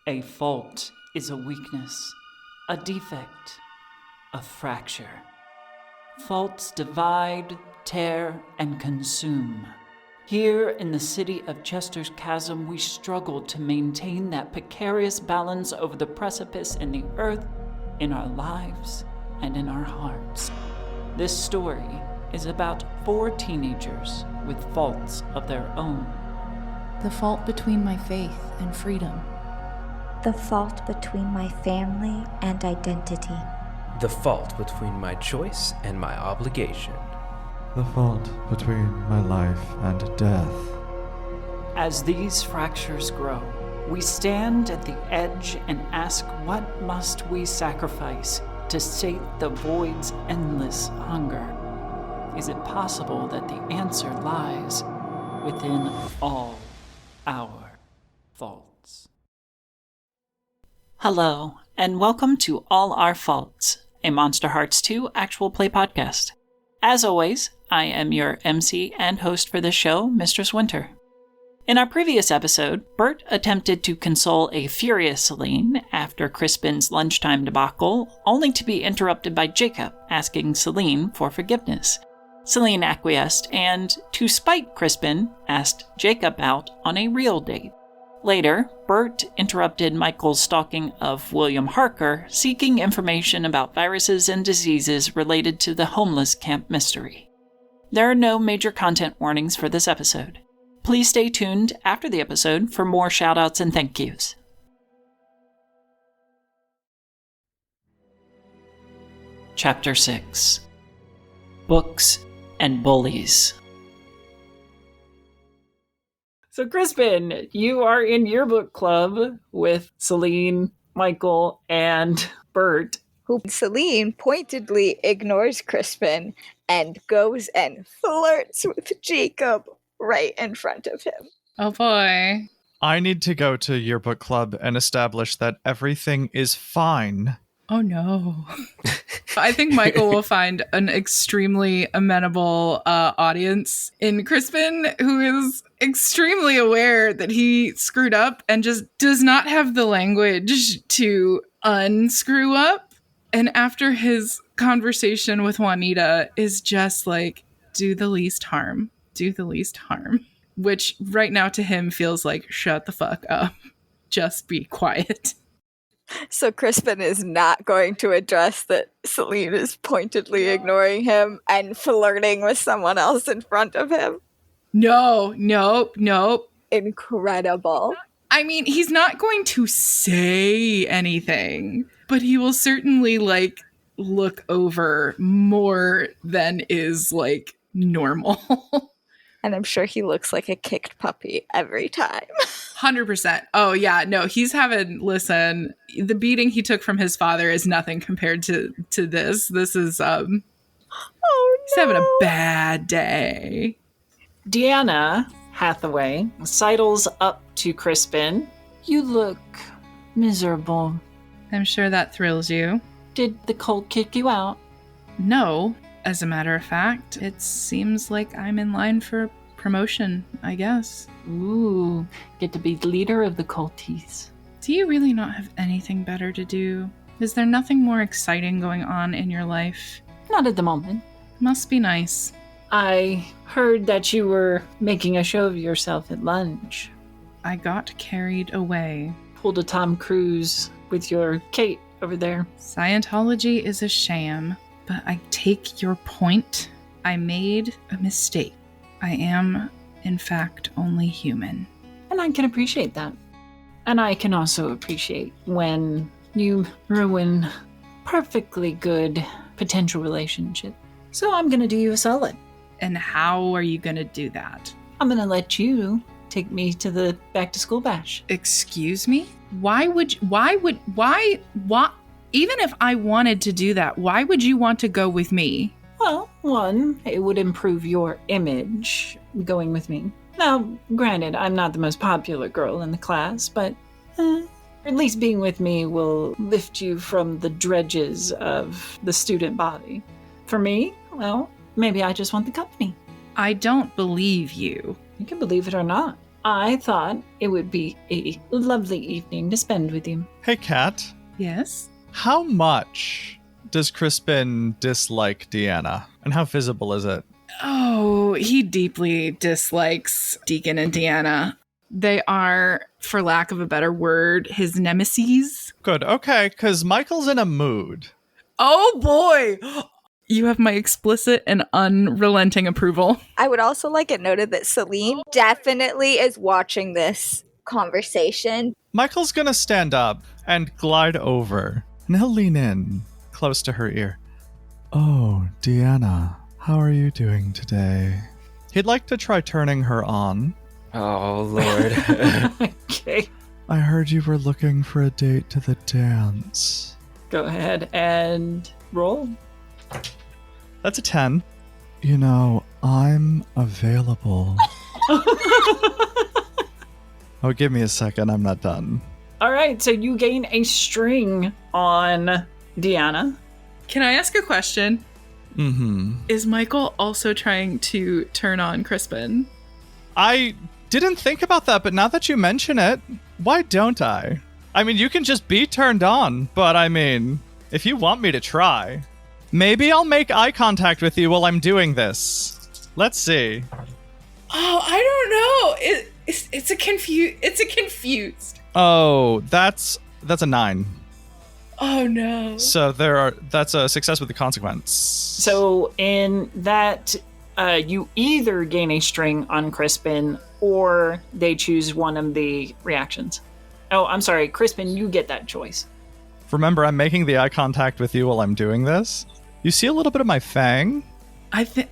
A fault is a weakness, a defect, a fracture. Faults divide, tear, and consume. Here in the city of Chester's Chasm, we struggle to maintain that precarious balance over the precipice in the earth, in our lives, and in our hearts. This story is about 4 teenagers with faults of their own. The fault between my faith and freedom. The fault between my family and identity. The fault between my choice and my obligation. The fault between my life and death. As these fractures grow, we stand at the edge and ask, what must we sacrifice to sate the void's endless hunger? Is it possible that the answer lies within all our faults? Hello, and welcome to All Our Faults, a Monster Hearts 2 actual play podcast. As always, I am your MC and host for this show, Mistress Winter. In our previous episode, Bert attempted to console a furious Celine after Crispin's lunchtime debacle, only to be interrupted by Jacob asking Celine for forgiveness. Celine acquiesced and, to spite Crispin, asked Jacob out on a real date. Later, Bert interrupted Michael's stalking of William Harker, seeking information about viruses and diseases related to the homeless camp mystery. There are no major content warnings for this episode. Please stay tuned after the episode for more shoutouts and thank yous. Chapter 6. Books and Bullies. So Crispin, you are in Yearbook Club with Celine, Michael, and Bert. Celine pointedly ignores Crispin and goes and flirts with Jacob right in front of him. Oh boy. I need to go to Yearbook Club and establish that everything is fine. Oh no. I think Michael will find an extremely amenable audience in Crispin, who is extremely aware that he screwed up and just does not have the language to unscrew up. And after his conversation with Juanita is just like, do the least harm. Do the least harm. Which right now to him feels like, shut the fuck up. Just be quiet. So Crispin is not going to address that Celine is pointedly ignoring him and flirting with someone else in front of him. No. Incredible. I mean, he's not going to say anything, but he will certainly, look over more than is, normal. And I'm sure he looks like a kicked puppy every time. 100%. Oh, yeah. No, listen, the beating he took from his father is nothing compared to this. This is, he's having a bad day. Deanna Hathaway sidles up to Crispin. You look miserable. I'm sure that thrills you. Did the cult kick you out? No. As a matter of fact, it seems like I'm in line for promotion, I guess. Ooh, get to be the leader of the culties. Do you really not have anything better to do? Is there nothing more exciting going on in your life? Not at the moment. Must be nice. I heard that you were making a show of yourself at lunch. I got carried away. Pulled a Tom Cruise with your Kate over there. Scientology is a sham. But I take your point. I made a mistake. I am, in fact, only human. And I can appreciate that. And I can also appreciate when you ruin perfectly good potential relationship. So I'm going to do you a solid. And how are you going to do that? I'm going to let you take me to the back to school bash. Excuse me? Even if I wanted to do that, why would you want to go with me? Well, one, it would improve your image going with me. Now, granted, I'm not the most popular girl in the class, but at least being with me will lift you from the dredges of the student body. For me, well, maybe I just want the company. I don't believe you. You can believe it or not. I thought it would be a lovely evening to spend with you. Hey, Kat. Yes? How much does Crispin dislike Deanna? And how visible is it? Oh, he deeply dislikes Deacon and Deanna. They are, for lack of a better word, his nemeses. Good, okay, because Michael's in a mood. Oh boy! You have my explicit and unrelenting approval. I would also like it noted that Celine definitely is watching this conversation. Michael's gonna stand up and glide over, and he'll lean in, close to her ear. Oh, Deanna, how are you doing today? He'd like to try turning her on. Oh, Lord. Okay. I heard you were looking for a date to the dance. Go ahead and roll. That's a 10. You know, I'm available. Oh, give me a second. I'm not done. All right, so you gain a string on Deanna. Can I ask a question? Mm-hmm. Is Michael also trying to turn on Crispin? I didn't think about that, but now that you mention it, why don't I? I mean, you can just be turned on, but I mean, if you want me to try, maybe I'll make eye contact with you while I'm doing this. Let's see. Oh, I don't know. It's a confused. Oh, that's a 9. Oh no. So that's a success with the consequence. So in that, you either gain a string on Crispin or they choose one of the reactions. Oh, I'm sorry, Crispin, you get that choice. Remember, I'm making the eye contact with you while I'm doing this. You see a little bit of my fang? I think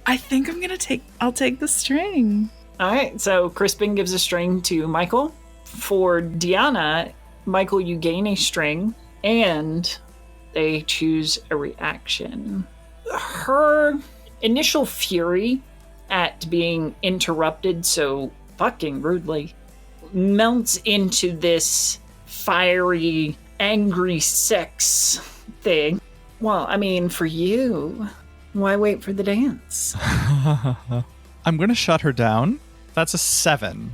I'll take the string. All right, so Crispin gives a string to Michael. For Deanna, Michael, you gain a string and they choose a reaction. Her initial fury at being interrupted so fucking rudely melts into this fiery, angry sex thing. Well, I mean, for you, why wait for the dance? I'm going to shut her down. That's a 7.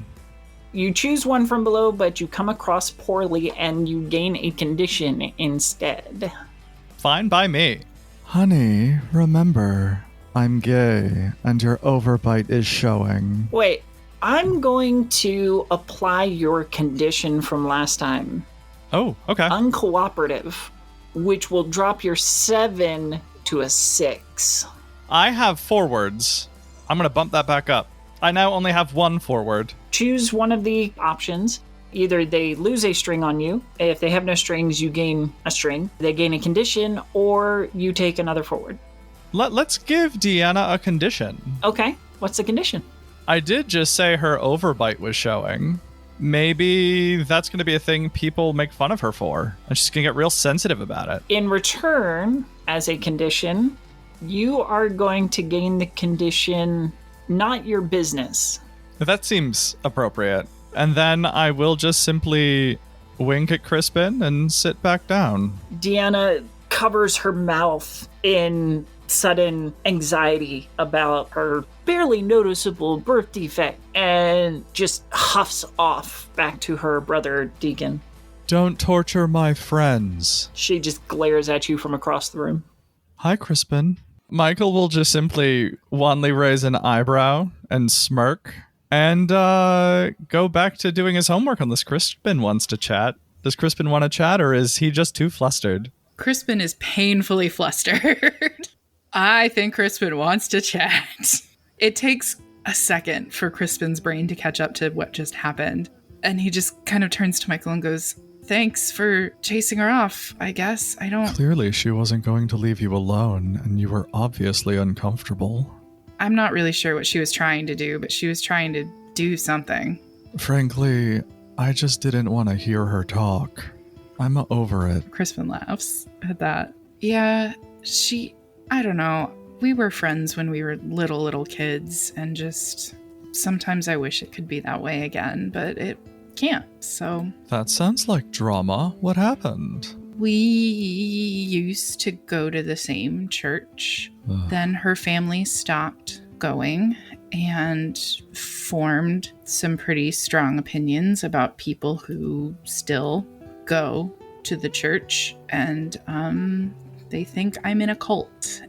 You choose one from below, but you come across poorly and you gain a condition instead. Fine by me. Honey, remember, I'm gay and your overbite is showing. Wait, I'm going to apply your condition from last time. Oh, okay. Uncooperative, which will drop your 7 to a 6. I have forwards. I'm going to bump that back up. I now only have 1 forward. Choose one of the options. Either they lose a string on you. If they have no strings, you gain a string. They gain a condition, or you take another forward. Let's give Deanna a condition. Okay, what's the condition? I did just say her overbite was showing. Maybe that's going to be a thing people make fun of her for. And she's going to get real sensitive about it. In return, as a condition, you are going to gain the condition, not your business. That seems appropriate. And then I will just simply wink at Crispin and sit back down. Deanna covers her mouth in sudden anxiety about her barely noticeable birth defect and just huffs off back to her brother Deacon. Don't torture my friends. She just glares at you from across the room. Hi, Crispin. Michael will just simply wanly raise an eyebrow and smirk and go back to doing his homework unless Crispin wants to chat. Does Crispin want to chat, or is he just too flustered? Crispin is painfully flustered. I think Crispin wants to chat. It takes a second for Crispin's brain to catch up to what just happened. And he just kind of turns to Michael and goes, thanks for chasing her off, I guess. Clearly she wasn't going to leave you alone, and you were obviously uncomfortable. I'm not really sure what she was trying to do, but she was trying to do something. Frankly, I just didn't want to hear her talk. I'm over it. Crispin laughs at that. Yeah, I don't know. We were friends when we were little kids, and just sometimes I wish it could be that way again, but it can't, so. That sounds like drama. What happened? We used to go to the same church. Then her family stopped going, and formed some pretty strong opinions about people who still go to the church, and they think I'm in a cult.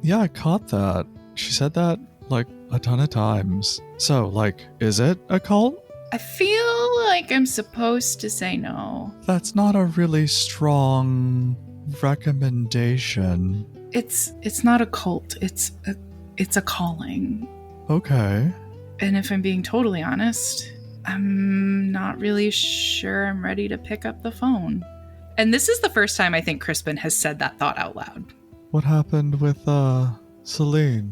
Yeah, I caught that. She said that like a ton of times. So, like, is it a cult? I feel like I'm supposed to say no. That's not a really strong recommendation. It's not a cult. It's a calling. Okay. And if I'm being totally honest, I'm not really sure I'm ready to pick up the phone. And this is the first time I think Crispin has said that thought out loud. What happened with, Celine?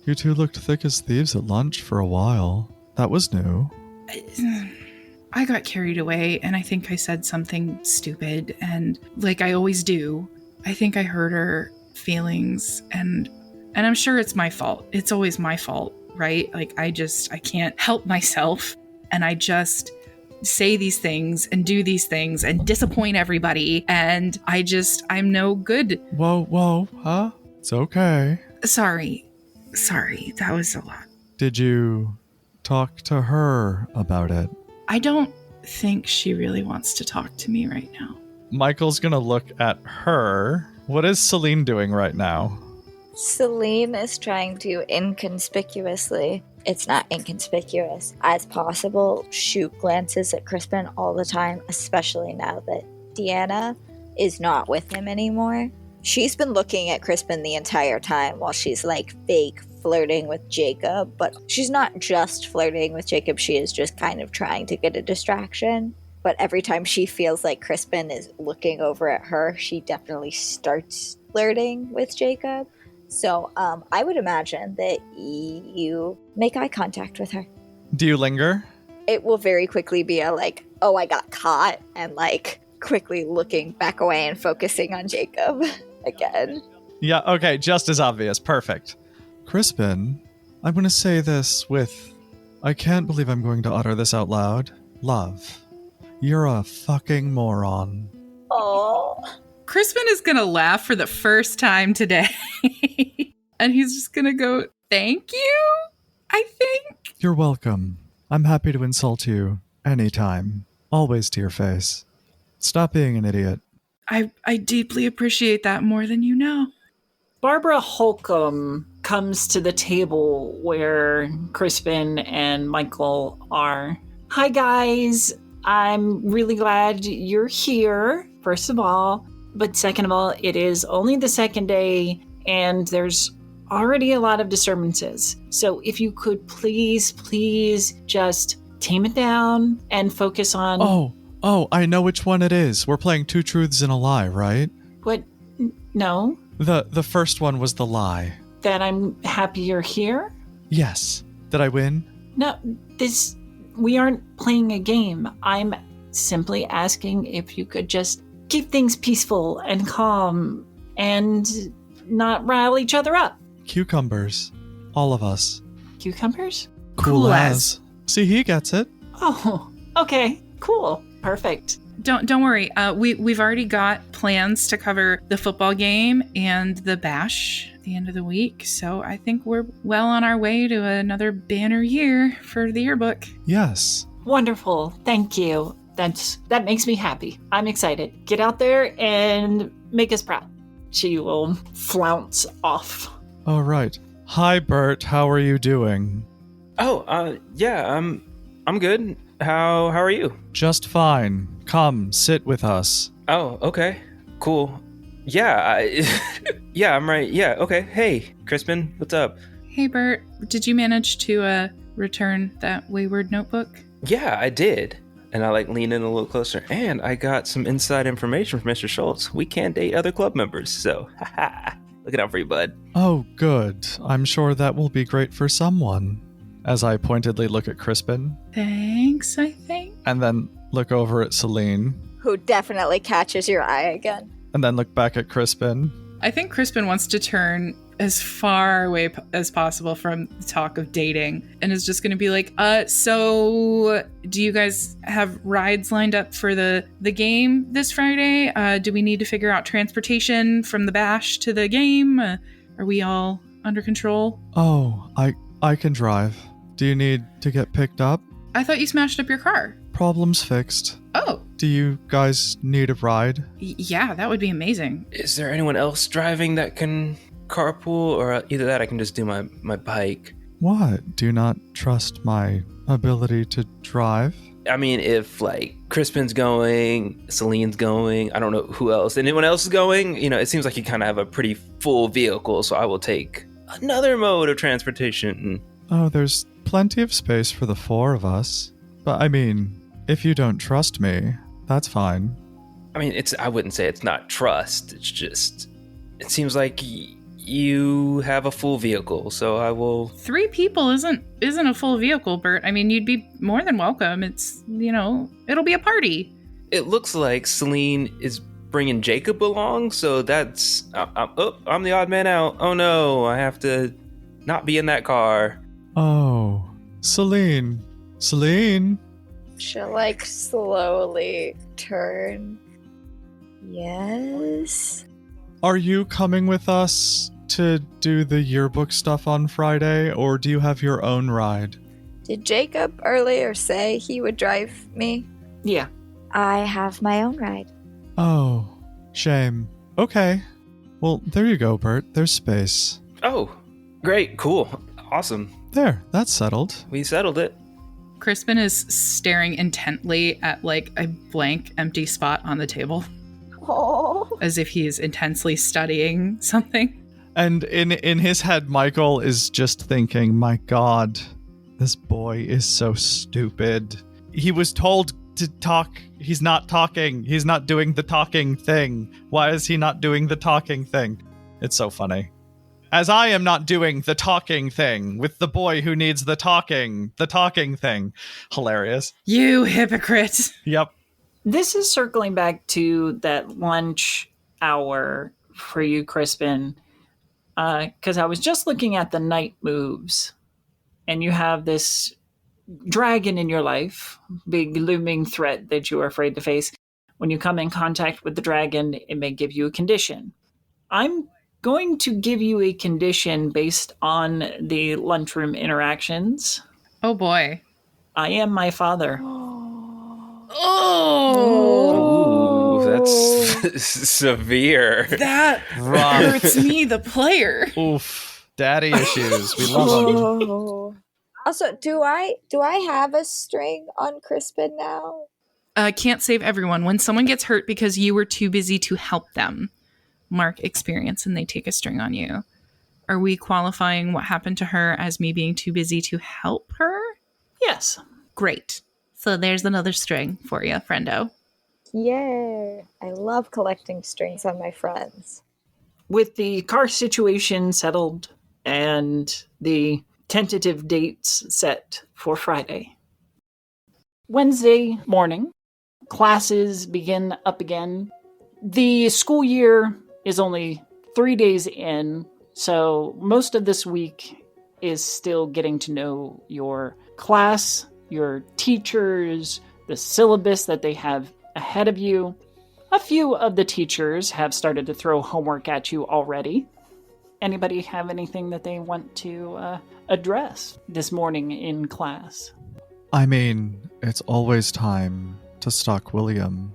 You two looked thick as thieves at lunch for a while. That was new. I got carried away, and I think I said something stupid, and like I always do, I think I hurt her feelings, and I'm sure it's my fault. It's always my fault, right? Like I can't help myself, and I just say these things and do these things and disappoint everybody, and I'm no good. Whoa, huh? It's okay. Sorry, that was a lot. Did you talk to her about it? I don't think she really wants to talk to me right now. Michael's gonna look at her. What is Celine doing right now? Celine is trying to inconspicuously, it's not inconspicuous, as possible, shoot glances at Crispin all the time, especially now that Deanna is not with him anymore. She's been looking at Crispin the entire time while she's like fake flirting with Jacob, but she's not just flirting with Jacob, she is just kind of trying to get a distraction. But every time she feels like Crispin is looking over at her, she definitely starts flirting with Jacob. So I would imagine that you make eye contact with her. Do you linger? It will very quickly be a like, oh, I got caught, and like quickly looking back away and focusing on Jacob again. Yeah, okay, just as obvious. Perfect. Crispin, I'm going to say this with, I can't believe I'm going to utter this out loud. Love, you're a fucking moron. Oh. Crispin is going to laugh for the first time today. And he's just going to go, thank you, I think. You're welcome. I'm happy to insult you anytime. Always to your face. Stop being an idiot. I deeply appreciate that more than you know. Barbara Holcomb comes to the table where Crispin and Michael are. Hi, guys. I'm really glad you're here, first of all. But second of all, it is only the second day, and there's already a lot of disturbances. So if you could please just tame it down and focus on... Oh, I know which one it is. We're playing Two Truths and a Lie, right? What? No? The first one was the lie. That I'm happy you're here? Yes. Did I win? No, we aren't playing a game. I'm simply asking if you could just keep things peaceful and calm and not rile each other up. Cucumbers. All of us. Cucumbers? Cool as. See, he gets it. Oh, okay. Cool. Perfect. Don't worry. We've already got plans to cover the football game and the bash at the end of the week. So I think we're well on our way to another banner year for the yearbook. Yes. Wonderful. Thank you. That makes me happy. I'm excited. Get out there and make us proud. She will flounce off. All right. Hi, Bert. How are you doing? Oh, yeah, I'm good. How are you? Just fine. Come, sit with us. Oh, okay. Cool. Yeah, yeah, I'm right. Yeah, okay. Hey, Crispin, what's up? Hey, Bert. Did you manage to return that wayward notebook? Yeah, I did. And I lean in a little closer. And I got some inside information from Mr. Schultz. We can't date other club members, so haha. Looking out for you, bud. Oh, good. I'm sure that will be great for someone. As I pointedly look at Crispin. Thanks, I think. And then look over at Celine. Who definitely catches your eye again. And then look back at Crispin. I think Crispin wants to turn as far away as possible from the talk of dating and is just going to be like, so do you guys have rides lined up for the game this Friday? Do we need to figure out transportation from the bash to the game? Are we all under control? Oh, I can drive. Do you need to get picked up? I thought you smashed up your car. Problem's fixed. Oh. Do you guys need a ride? Yeah, that would be amazing. Is there anyone else driving that can carpool? Or either that I can just do my bike. What? Do you not trust my ability to drive? I mean, if, like, Crispin's going, Celine's going, I don't know who else. Anyone else is going? You know, it seems like you kind of have a pretty full vehicle, so I will take another mode of transportation. Oh, there's plenty of space for the 4 of us. But, I mean, if you don't trust me, that's fine. I mean, I wouldn't say it's not trust. It's just, it seems like you have a full vehicle, so I will... 3 people isn't a full vehicle, Bert. I mean, you'd be more than welcome. It's, it'll be a party. It looks like Celine is bringing Jacob along, so that's... I'm the odd man out. Oh no, I have to not be in that car. Oh, Celine. Celine? She'll, slowly turn. Yes? Are you coming with us to do the yearbook stuff on Friday, or do you have your own ride? Did Jacob earlier say he would drive me? Yeah. I have my own ride. Oh, shame. Okay. Well, there you go, Bert. There's space. Oh, great, cool, awesome. There, that's settled. We settled it. Crispin is staring intently at, a blank, empty spot on the table. Oh. As if he is intensely studying something. And in his head, Michael is just thinking, my God, this boy is so stupid. He was told to talk. He's not talking. He's not doing the talking thing. Why is he not doing the talking thing? It's so funny. As I am not doing the talking thing with the boy who needs the talking thing. Hilarious. You hypocrite. Yep. This is circling back to that lunch hour for you, Crispin, because I was just looking at the night moves, and you have this dragon in your life, big looming threat that you are afraid to face. When you come in contact with the dragon, it may give you a condition. I'm going to give you a condition based on the lunchroom interactions. Oh boy. I am my father. Oh, ooh, that's severe. That hurts me, the player. Oof. Daddy issues. We love them. Oh. Also, do I have a string on Crispin now? Can't save everyone. When someone gets hurt because you were too busy to help them, mark experience and they take a string on you. Are we qualifying what happened to her as me being too busy to help her? Yes. Great. So there's another string for you, friendo. Yay. I love collecting strings on my friends. With the car situation settled and the tentative dates set for Friday, Wednesday morning, classes begin up again. The school year is only 3 days in, so most of this week is still getting to know your class, your teachers, the syllabus that they have ahead of you. A few of the teachers have started to throw homework at you already. Anybody have anything that they want to address this morning in class? I mean, it's always time to stalk William.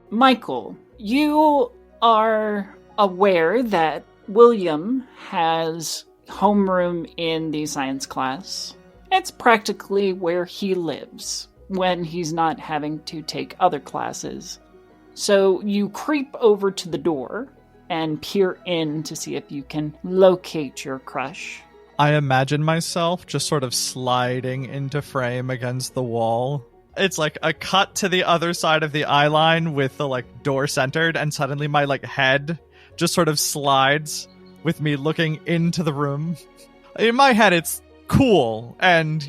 Michael, you are aware that William has homeroom in the science class. It's practically where he lives when he's not having to take other classes. So you creep over to the door and peer in to see if you can locate your crush. I imagine myself just sort of sliding into frame against the wall. It's like a cut to the other side of the eye line with the door centered, and suddenly my head just sort of slides with me looking into the room. In my head, it's cool and,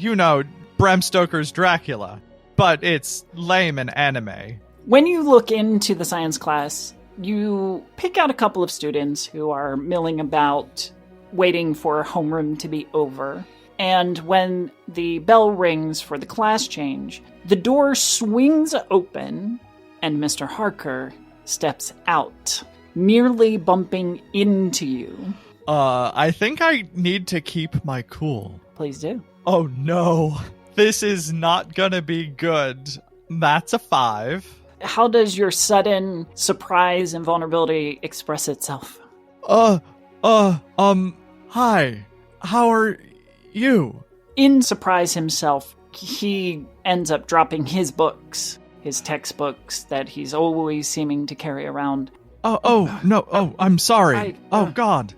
Bram Stoker's Dracula, but it's lame and anime. When you look into the science class, you pick out a couple of students who are milling about, waiting for homeroom to be over. And when the bell rings for the class change, the door swings open and Mr. Harker steps out, nearly bumping into you. I think I need to keep my cool. Please do. Oh no. This is not gonna be good. That's a 5. How does your sudden surprise and vulnerability express itself? Hi. How are you? In surprise himself, he ends up dropping his books, his textbooks that he's always seeming to carry around. I'm sorry. God.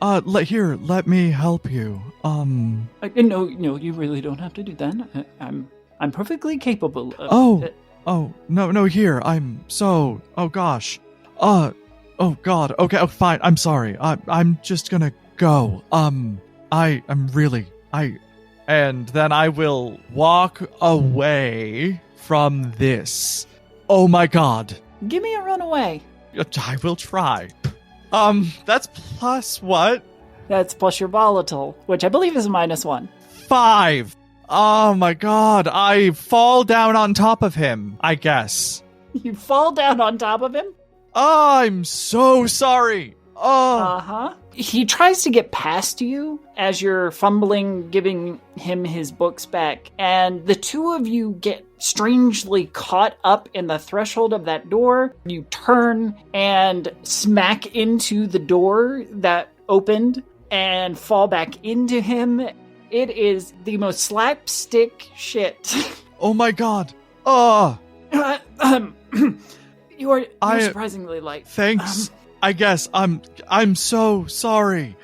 Let me help you. No, you really don't have to do that. I'm perfectly capable of... No, here. Oh gosh. Oh God. Okay, fine. I'm sorry. I'm just gonna go. And then I will walk away from this. Oh my God. Give me a runaway. I will try. That's plus what? That's plus your volatile, which I believe is -1. 5. Oh my God. I fall down on top of him, I guess. You fall down on top of him? I'm so sorry. Uh-huh. He tries to get past you as you're fumbling, giving him his books back, and the two of you get strangely caught up in the threshold of that door. You turn and smack into the door that opened and fall back into him. It is the most slapstick shit. Oh my God. You're surprisingly light. Thanks. I guess I'm so sorry.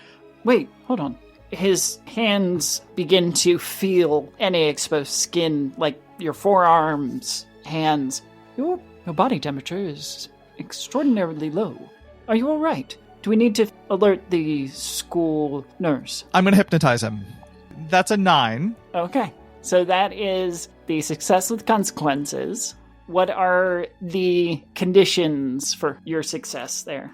Wait, hold on. His hands begin to feel any exposed skin, like your forearms, hands. Your body temperature is extraordinarily low. Are you all right? Do we need to alert the school nurse? I'm going to hypnotize him. That's a 9. Okay. So that is the success with consequences. What are the conditions for your success there?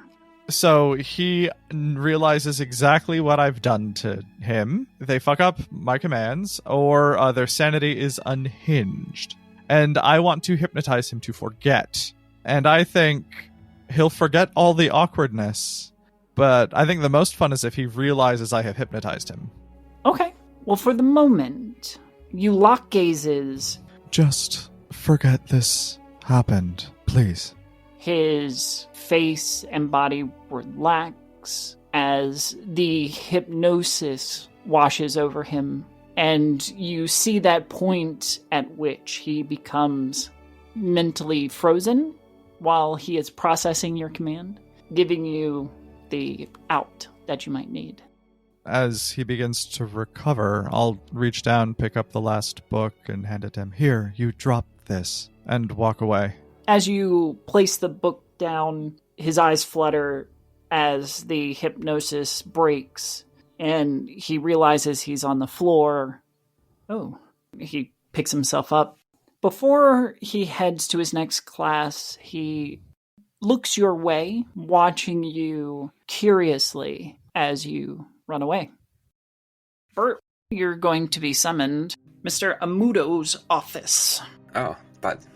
So he realizes exactly what I've done to him. They fuck up my commands, or their sanity is unhinged. And I want to hypnotize him to forget. And I think he'll forget all the awkwardness. But I think the most fun is if he realizes I have hypnotized him. Okay. Well, for the moment, you lock gazes. Just forget this happened, please. His face and body relax as the hypnosis washes over him, and you see that point at which he becomes mentally frozen while he is processing your command, giving you the out that you might need. As he begins to recover, I'll reach down, pick up the last book, and hand it to him. Here, you drop this, and walk away. As you place the book down, his eyes flutter as the hypnosis breaks, and he realizes he's on the floor. Oh, he picks himself up. Before he heads to his next class, he looks your way, watching you curiously as you run away. Bert, you're going to be summoned. Mr. Amudo's office. Oh,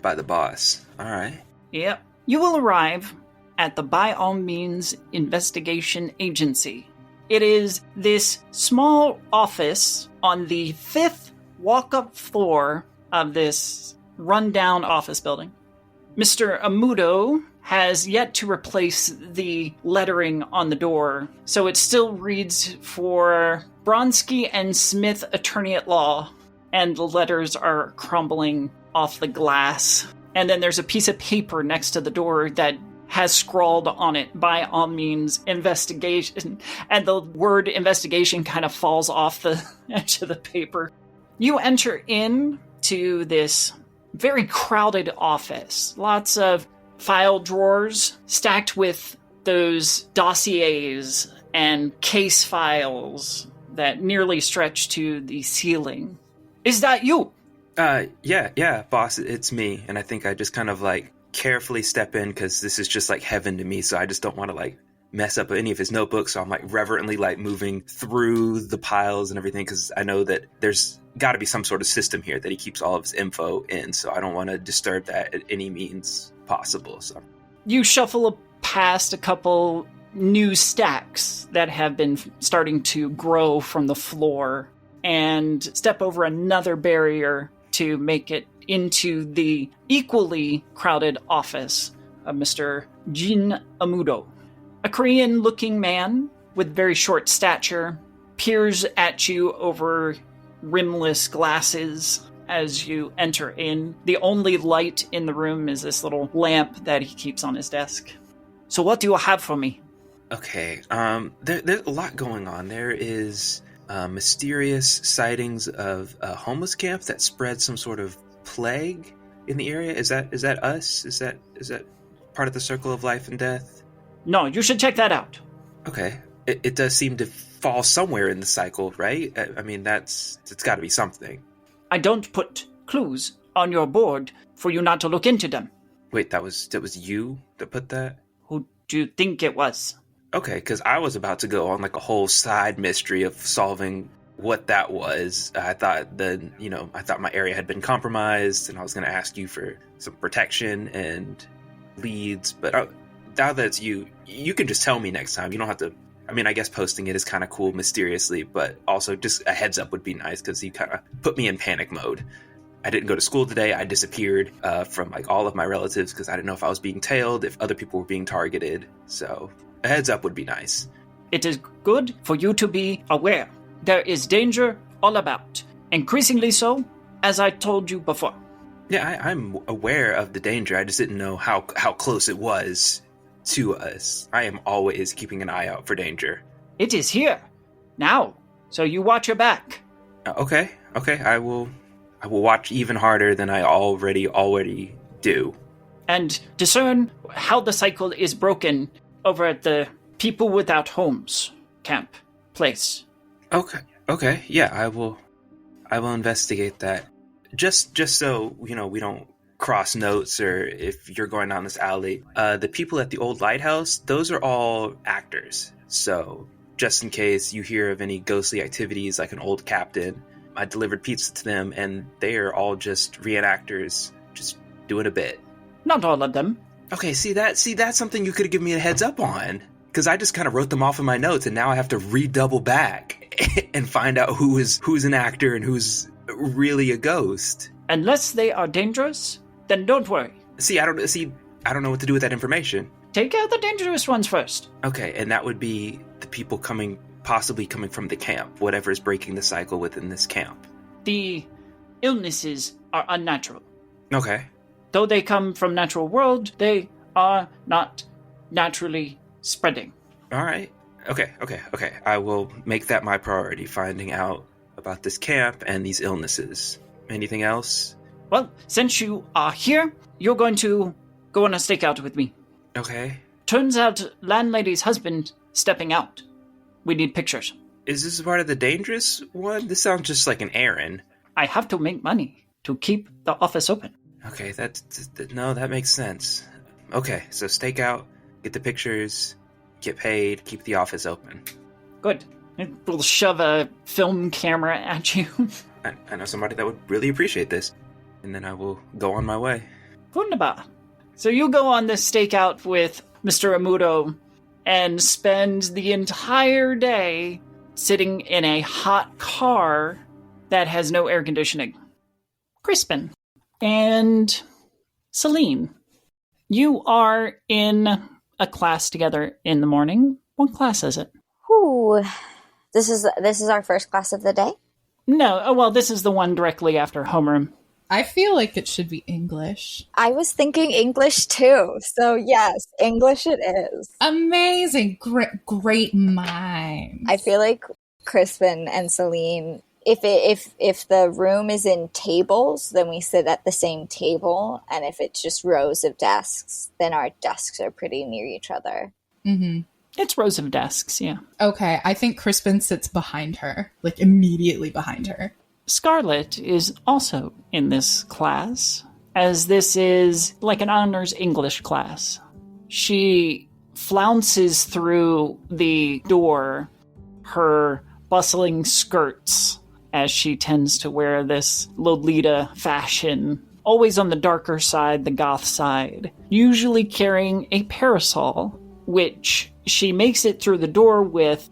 by the boss. All right. Yep. You will arrive at the By All Means Investigation Agency. It is this small office on the 5th walk-up floor of this rundown office building. Mr. Amudo has yet to replace the lettering on the door, so it still reads for Bronsky and Smith, Attorney at Law, and the letters are crumbling off the glass. And then there's a piece of paper next to the door that has scrawled on it, By All Means Investigation, and the word investigation kind of falls off the edge of the paper. You enter in to this very crowded office. Lots of file drawers stacked with those dossiers and case files that nearly stretch to the ceiling. Is that you? Yeah, boss, it's me. And I think I just kind of carefully step in because this is just heaven to me. So I just don't want to mess up any of his notebooks. So I'm reverently moving through the piles and everything because I know that there's got to be some sort of system here that he keeps all of his info in. So I don't want to disturb that at any means possible. So you shuffle past a couple new stacks that have been starting to grow from the floor. and step over another barrier to make it into the equally crowded office of Mr. Jin Amudo. A Korean-looking man with very short stature peers at you over rimless glasses as you enter in. The only light in the room is this little lamp that he keeps on his desk. So what do you have for me? Okay, there's a lot going on. There is mysterious sightings of a homeless camp that spread some sort of plague in the area. Is that us? Is that part of the circle of life and death? No, you should check that out. Okay. It does seem to fall somewhere in the cycle, right? I mean, it's got to be something. I don't put clues on your board for you not to look into them. Wait, that was you that put that? Who do you think it was? Okay, because I was about to go on like a whole side mystery of solving what that was. I thought my area had been compromised, and I was going to ask you for some protection and leads. But now that it's you can just tell me next time. You don't have to. I mean, I guess posting it is kind of cool mysteriously, but also just a heads up would be nice because you kind of put me in panic mode. I didn't go to school today. I disappeared from like all of my relatives because I didn't know if I was being tailed, if other people were being targeted. So a heads up would be nice. It is good for you to be aware. There is danger all about. Increasingly so, as I told you before. Yeah, I'm aware of the danger. I just didn't know how close it was to us. I am always keeping an eye out for danger. It is here. Now. So you watch your back. Okay. I will watch even harder than I already do. And discern how the cycle is broken over at the People Without Homes camp place. Okay. Yeah, I will investigate that. Just so, we don't cross notes, or if you're going down this alley, the people at the old lighthouse, those are all actors. So just in case you hear of any ghostly activities like an old captain, I delivered pizza to them, and they are all just reenactors, just doing a bit. Not all of them. Okay, see that's something you could have given me a heads up on, because I just kind of wrote them off in my notes, and now I have to redouble back and find out who's an actor and who's really a ghost. Unless they are dangerous, then don't worry. I don't know what to do with that information. Take out the dangerous ones first. Okay, and that would be the people possibly coming from the camp, whatever is breaking the cycle within this camp. The illnesses are unnatural. Okay. Though they come from natural world, they are not naturally spreading. All right. Okay. I will make that my priority, finding out about this camp and these illnesses. Anything else? Well, since you are here, you're going to go on a stakeout with me. Okay. Turns out landlady's husband stepping out. We need pictures. Is this part of the dangerous one? This sounds just like an errand. I have to make money to keep the office open. Okay, that makes sense. Okay, so stake out, get the pictures, get paid, keep the office open. Good. We'll shove a film camera at you. I know somebody that would really appreciate this. And then I will go on my way. Wunderbar. So you go on this stakeout with Mr. Amudo and spend the entire day sitting in a hot car that has no air conditioning. Crispin and Celine, you are in a class together in the morning. What class is it? Ooh, this is our first class of the day? No, well, this is the one directly after homeroom. I feel like it should be English. I was thinking English too. So yes, English it is. Amazing. Great minds. I feel like Crispin and Celine, if the room is in tables, then we sit at the same table. And if it's just rows of desks, then our desks are pretty near each other. Mm-hmm. It's rows of desks, yeah. Okay, I think Crispin sits behind her, like immediately behind her. Scarlet is also in this class, as this is like an honors English class. She flounces through the door, her bustling skirts, as she tends to wear this Lolita fashion, always on the darker side, the goth side, usually carrying a parasol, which she makes it through the door with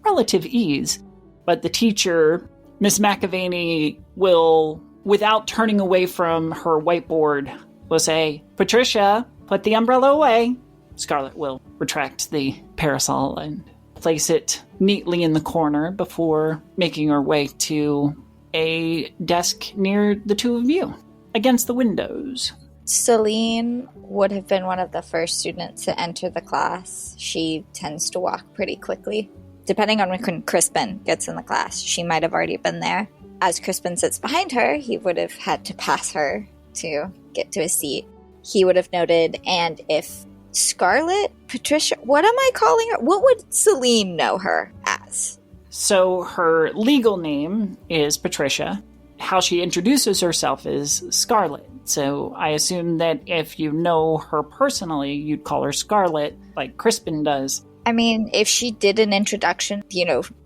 relative ease. But the teacher, Miss McAvaney will, without turning away from her whiteboard, will say, Patricia, put the umbrella away. Scarlet will retract the parasol and place it neatly in the corner before making her way to a desk near the two of you, against the windows. Celine would have been one of the first students to enter the class. She tends to walk pretty quickly. Depending on when Crispin gets in the class, she might have already been there. As Crispin sits behind her, he would have had to pass her to get to his seat. He would have noted, and if Scarlet, Patricia, what am I calling her? What would Celine know her as? So her legal name is Patricia. How she introduces herself is Scarlet. So I assume that if you know her personally, you'd call her Scarlet, like Crispin does. I mean, if she did an introduction,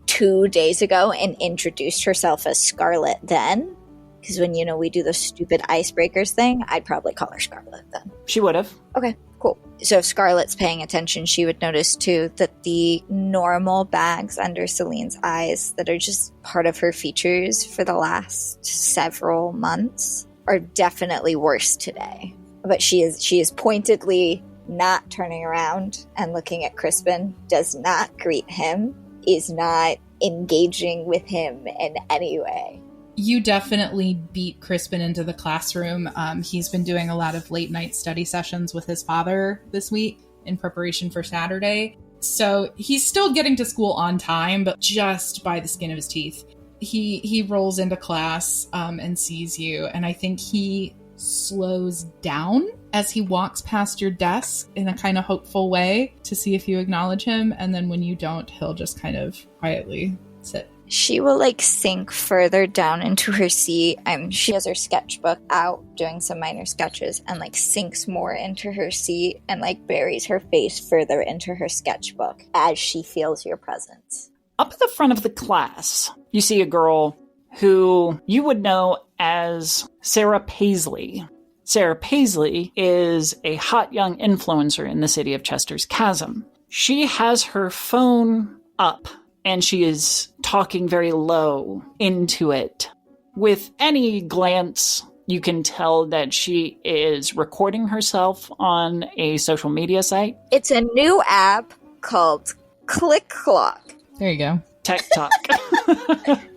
2 days ago and introduced herself as Scarlet then, because when, we do the stupid icebreakers thing, I'd probably call her Scarlet then. She would have. Okay, cool. So if Scarlet's paying attention, she would notice too that the normal bags under Celine's eyes that are just part of her features for the last several months are definitely worse today. But she is pointedly not turning around and looking at Crispin, does not greet him, is not engaging with him in any way. You definitely beat Crispin into the classroom. He's been doing a lot of late night study sessions with his father this week in preparation for Saturday. So he's still getting to school on time, but just by the skin of his teeth. He rolls into class and sees you, and I think he slows down as he walks past your desk in a kind of hopeful way to see if you acknowledge him, and then when you don't, he'll just kind of quietly sit. She will sink further down into her seat. She has her sketchbook out doing some minor sketches and sinks more into her seat and buries her face further into her sketchbook as she feels your presence. Up at the front of the class, you see a girl who you would know as Sarah Paisley. Sarah Paisley is a hot young influencer in the city of Chester's Chasm. She has her phone up, and she is talking very low into it. With any glance, you can tell that she is recording herself on a social media site. It's a new app called Click Clock. There you go. TikTok.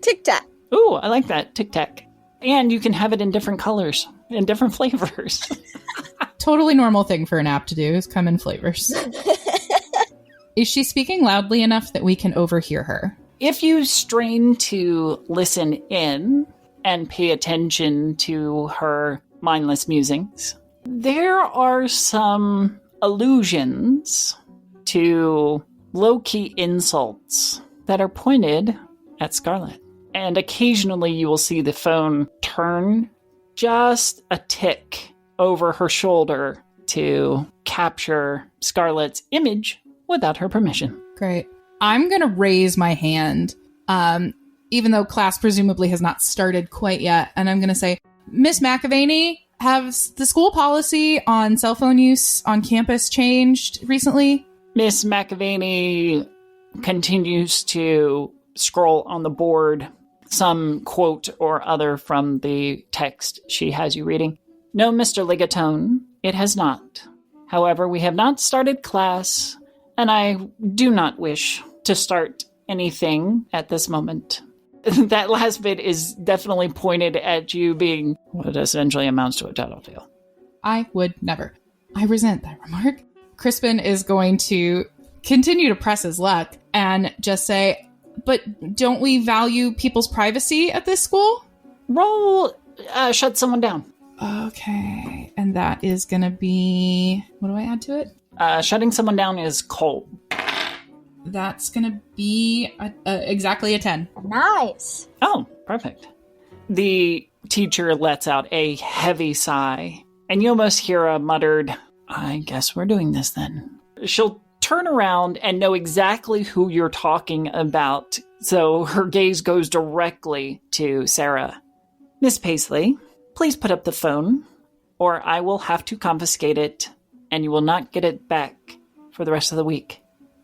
TikTok. Ooh, I like that. TikTok. And you can have it in different colors, in different flavors. Totally normal thing for an app to do is come in flavors. Is she speaking loudly enough that we can overhear her? If you strain to listen in and pay attention to her mindless musings, there are some allusions to low-key insults that are pointed at Scarlet. And occasionally you will see the phone turn just a tick over her shoulder to capture Scarlet's image without her permission. Great. I'm going to raise my hand, even though class presumably has not started quite yet. And I'm going to say, Miss McAvaney, has the school policy on cell phone use on campus changed recently? Miss McAvaney continues to scroll on the board some quote or other from the text she has you reading. No, Mr. Ligatone, it has not. However, we have not started class, and I do not wish to start anything at this moment. That last bit is definitely pointed at you being what essentially amounts to a tattletale. I would never. I resent that remark. Crispin is going to continue to press his luck and just say, but don't we value people's privacy at this school? Roll shut someone down. Okay. And that is going to be... What do I add to it? Shutting someone down is cold. That's going to be exactly a 10. Nice. Oh, perfect. The teacher lets out a heavy sigh, and you almost hear a muttered, I guess we're doing this then. She'll turn around and know exactly who you're talking about, so her gaze goes directly to Sarah. Miss Paisley, please put up the phone, or I will have to confiscate it, and you will not get it back for the rest of the week.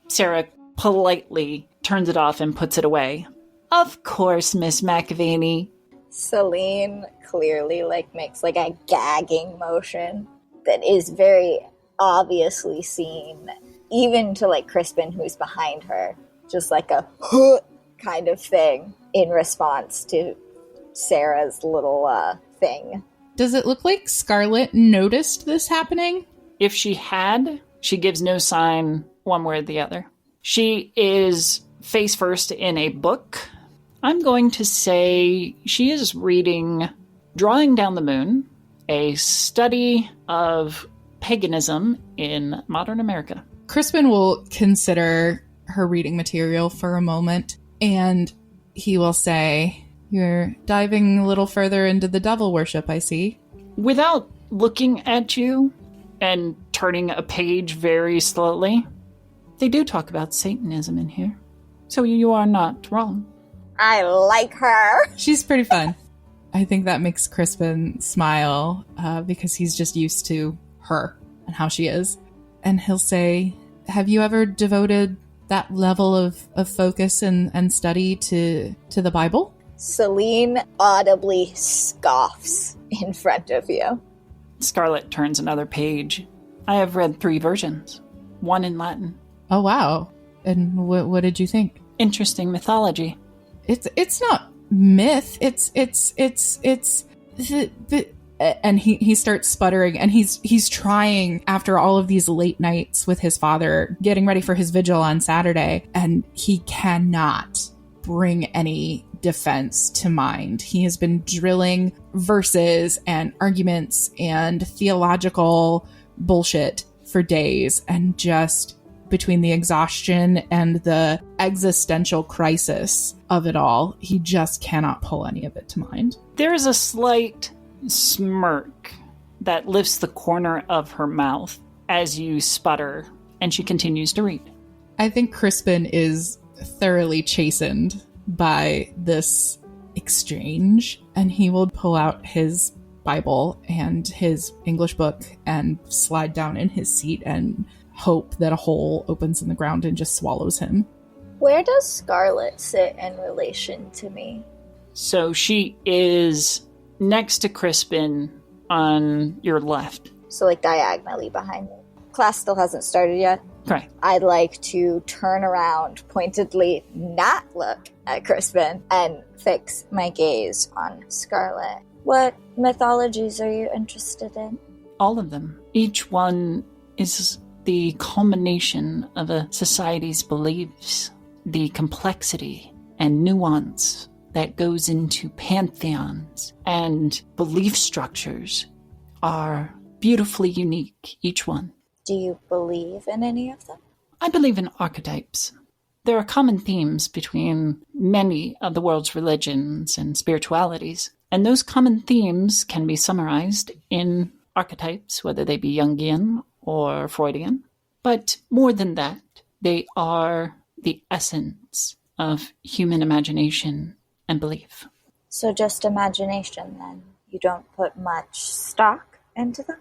Sarah politely turns it off and puts it away. Of course, Miss McAvaney. Celine clearly makes a gagging motion that is very obviously seen, even to Crispin, who's behind her, just a kind of thing in response to Sarah's little thing. Does it look like Scarlet noticed this happening? If she had, she gives no sign one way or the other. She is face first in a book. I'm going to say she is reading Drawing Down the Moon, a study of paganism in modern America. Crispin will consider her reading material for a moment, and he will say, "You're diving a little further into the devil worship, I see." Without looking at you and turning a page very slowly, they do talk about Satanism in here. So you are not wrong. I like her. She's pretty fun. I think that makes Crispin smile because he's just used to her and how she is. And he'll say, "Have you ever devoted that level of focus and study to the Bible?" Celine audibly scoffs in front of you. Scarlet turns another page. I have read 3 versions, one in Latin. Oh, wow. And what did you think? Interesting mythology. It's not myth. It's and he starts sputtering, and he's trying, after all of these late nights with his father, getting ready for his vigil on Saturday, and he cannot bring any defense to mind. He has been drilling verses and arguments and theological bullshit for days, and just between the exhaustion and the existential crisis of it all, he just cannot pull any of it to mind. There is a slight smirk that lifts the corner of her mouth as you sputter, and she continues to read. I think Crispin is thoroughly chastened by this exchange, and he will pull out his Bible and his English book and slide down in his seat and hope that a hole opens in the ground and just swallows him. Where does Scarlet sit in relation to me? So she is next to Crispin on your left. So diagonally behind me. Class still hasn't started yet. Right. I'd like to turn around, pointedly not look at Crispin, and fix my gaze on Scarlet. What mythologies are you interested in? All of them. Each one is the culmination of a society's beliefs, the complexity and nuance that goes into pantheons and belief structures are beautifully unique, each one. Do you believe in any of them? I believe in archetypes. There are common themes between many of the world's religions and spiritualities, and those common themes can be summarized in archetypes, whether they be Jungian or Freudian. But more than that, they are the essence of human imagination and belief. So just imagination, then? You don't put much stock into them?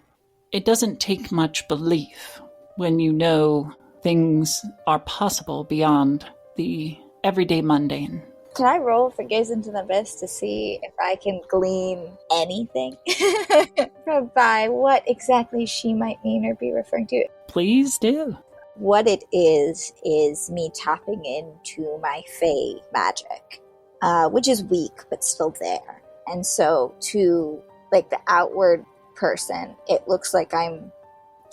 It doesn't take much belief when you know things are possible beyond the everyday mundane. Can I roll for Gaze into the Abyss to see if I can glean anything by what exactly she might mean or be referring to? Please do. What it is me tapping into my Fae magic, which is weak but still there. And so to the outward person, it looks like I'm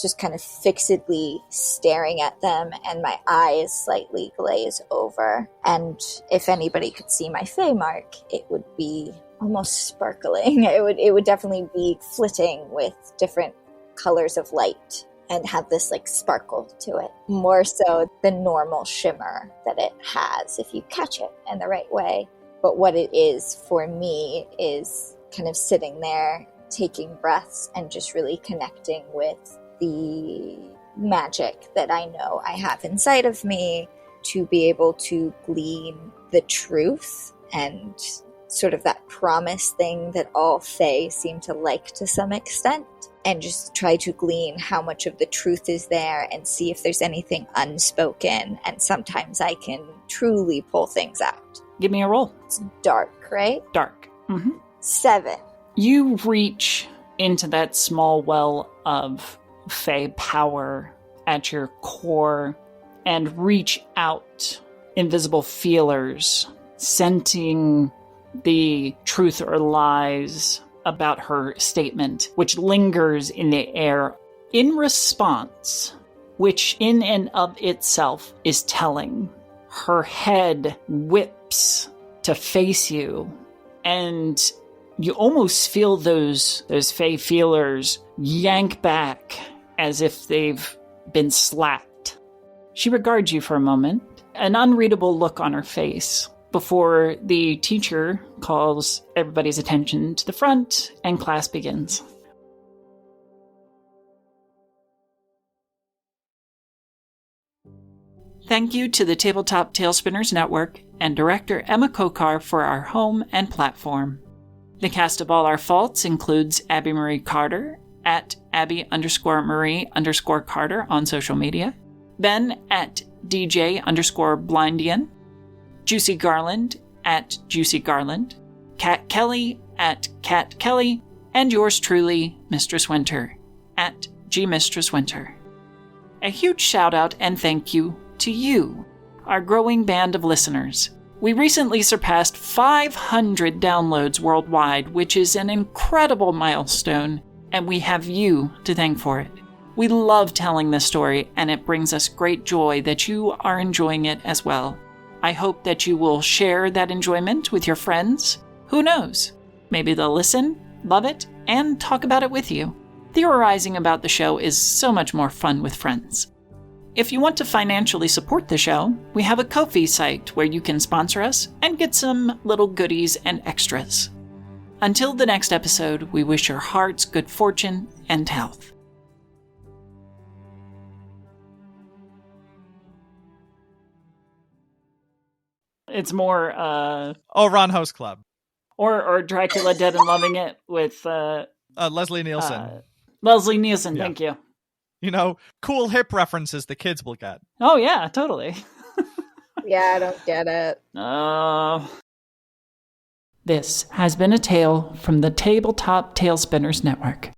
just kind of fixedly staring at them, and my eyes slightly glaze over. And if anybody could see my Fae mark, it would be almost sparkling. It would definitely be flitting with different colors of light and have this sparkle to it, more so than normal shimmer that it has if you catch it in the right way. But what it is for me is kind of sitting there, taking breaths, and just really connecting with the magic that I know I have inside of me to be able to glean the truth and sort of that promise thing that all Fae seem to like to some extent, and just try to glean how much of the truth is there and see if there's anything unspoken. And sometimes I can truly pull things out. Give me a roll. It's dark, right? Dark. 7. You reach into that small well of Fey power at your core and reach out invisible feelers, scenting the truth or lies about her statement, which lingers in the air. In response, which in and of itself is telling, her head whips to face you, and you almost feel those Fey feelers yank back as if they've been slapped. She regards you for a moment, an unreadable look on her face, before the teacher calls everybody's attention to the front and class begins. Thank you to the Tabletop Tailspinners Network and director Emma Kokar for our home and platform. The cast of All Our Faults includes Abby Marie Carter at Abby_Marie_Carter on social media, Ben at DJ_Blindian, Juicy Garland at Juicy Garland, Kat Kelly at Kat Kelly, and yours truly, Mistress Winter at Mistress Winter. A huge shout out and thank you to you, our growing band of listeners. We recently surpassed 500 downloads worldwide, which is an incredible milestone, and we have you to thank for it. We love telling this story, and it brings us great joy that you are enjoying it as well. I hope that you will share that enjoyment with your friends. Who knows? Maybe they'll listen, love it, and talk about it with you. Theorizing about the show is so much more fun with friends. If you want to financially support the show, we have a Ko-fi site where you can sponsor us and get some little goodies and extras. Until the next episode, we wish your hearts good fortune and health. It's more, Ron House Club. Or Dracula Dead and Loving It with, Leslie Nielsen. Leslie Nielsen, Yeah. Thank you. You know, cool hip references the kids will get. Oh, yeah, totally. Yeah, I don't get it. This has been a tale from the Tabletop Tailspinners Network.